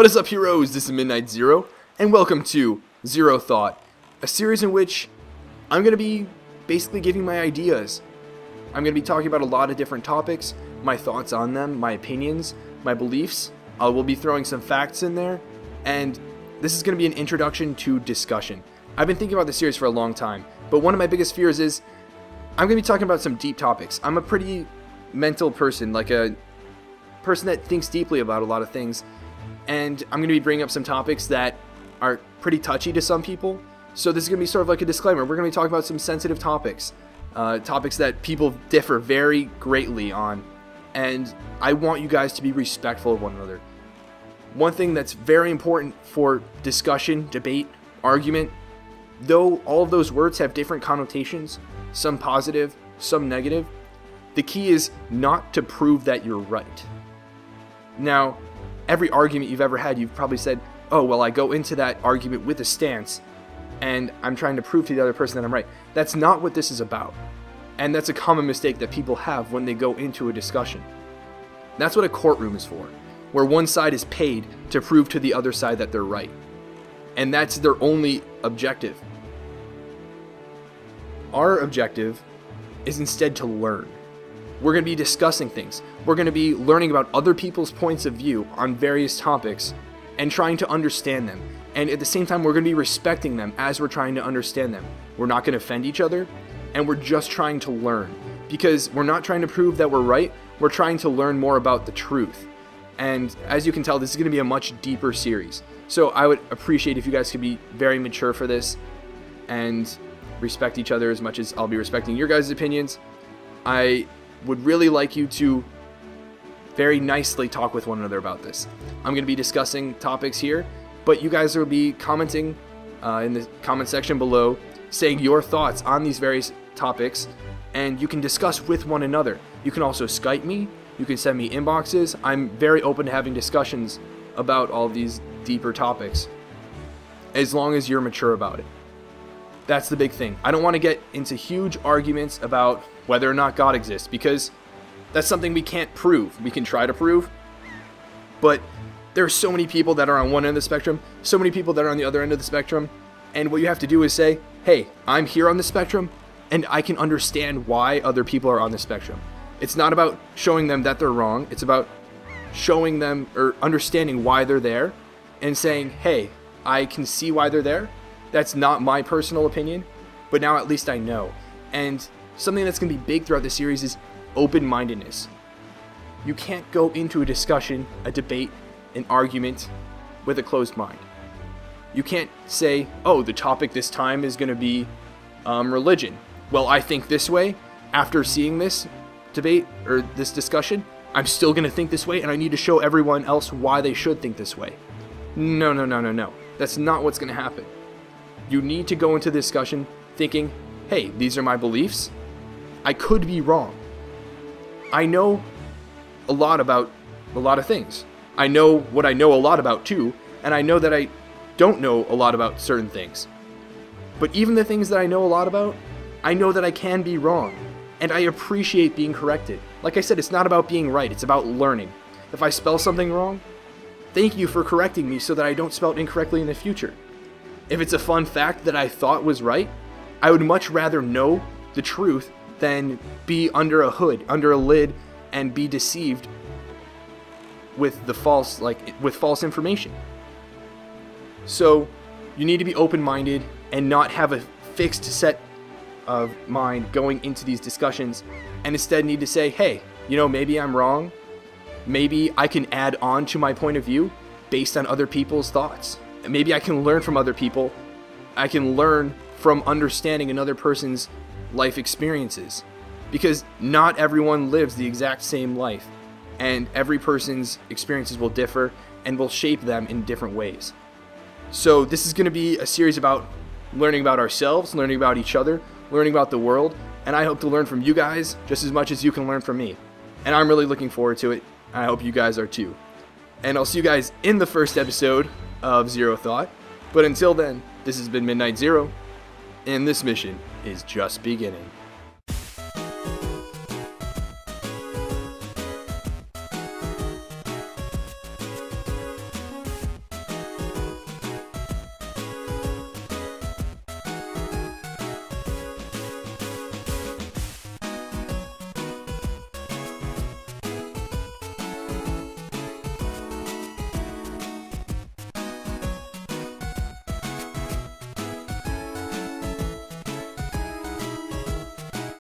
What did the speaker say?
What is up, heroes? This is Midnight Zero, and welcome to Zer0 Thought, a series in which I'm going to be basically giving my ideas. I'm going to be talking about a lot of different topics, my thoughts on them, my opinions, my beliefs. We'll be throwing some facts in there, and this is going to be an introduction to discussion. I've been thinking about this series for a long time, but one of my biggest fears is I'm going to be talking about some deep topics. I'm a pretty mental person, like a person that thinks deeply about a lot of things. And I'm going to be bringing up some topics that are pretty touchy to some people. So this is going to be sort of like a disclaimer. We're going to be talking about some sensitive topics. Topics that people differ very greatly on. And I want you guys to be respectful of one another. One thing that's very important for discussion, debate, argument, though all of those words have different connotations, some positive, some negative, the key is not to prove that you're right. Now, every argument you've ever had, you've probably said, oh, well, I go into that argument with a stance, and I'm trying to prove to the other person that I'm right. That's not what this is about. And that's a common mistake that people have when they go into a discussion. That's what a courtroom is for, where one side is paid to prove to the other side that they're right. And that's their only objective. Our objective is instead to learn. We're going to be discussing things. We're going to be learning about other people's points of view on various topics and trying to understand them. And at the same time, we're going to be respecting them as we're trying to understand them. We're not going to offend each other, and we're just trying to learn. Because we're not trying to prove that we're right, we're trying to learn more about the truth. And as you can tell, this is going to be a much deeper series. So I would appreciate if you guys could be very mature for this and respect each other as much as I'll be respecting your guys' opinions. I would really like you to very nicely talk with one another about this. I'm going to be discussing topics here, but you guys will be commenting in the comment section below, saying your thoughts on these various topics, and you can discuss with one another. You can also Skype me, you can send me inboxes. I'm very open to having discussions about all these deeper topics, as long as you're mature about it. That's the big thing. I don't want to get into huge arguments about whether or not God exists, because that's something we can't prove. We can try to prove, but there are so many people that are on one end of the spectrum, so many people that are on the other end of the spectrum, and what you have to do is say, hey, I'm here on the spectrum, and I can understand why other people are on the spectrum. It's not about showing them that they're wrong. It's about showing them or understanding why they're there and saying, hey, I can see why they're there. That's not my personal opinion, but now at least I know. And something that's going to be big throughout the series is open-mindedness. You can't go into a discussion, a debate, an argument with a closed mind. You can't say, oh, the topic this time is going to be religion. Well, I think this way. After seeing this debate or this discussion, I'm still going to think this way, and I need to show everyone else why they should think this way. No, no, no, no, no. That's not what's going to happen. You need to go into the discussion thinking, hey, these are my beliefs. I could be wrong. I know a lot about a lot of things. I know what I know a lot about too, and I know that I don't know a lot about certain things. But even the things that I know a lot about, I know that I can be wrong, and I appreciate being corrected. Like I said, it's not about being right, it's about learning. If I spell something wrong, thank you for correcting me so that I don't spell it incorrectly in the future. If it's a fun fact that I thought was right, I would much rather know the truth than be under a hood, under a lid, and be deceived with the false, with false information. So you need to be open-minded and not have a fixed set of mind going into these discussions, and instead need to say, hey, you know, maybe I'm wrong. Maybe I can add on to my point of view based on other people's thoughts. Maybe I can learn from other people. I can learn from understanding another person's life experiences, because not everyone lives the exact same life, and every person's experiences will differ and will shape them in different ways. So this is going to be a series about learning about ourselves, learning about each other, learning about the world, and I hope to learn from you guys just as much as you can learn from me. And I'm really looking forward to it. I hope you guys are too. And I'll see you guys in the first episode of Zer0 Thought. But until then, this has been Midnight Zero, and this mission is just beginning.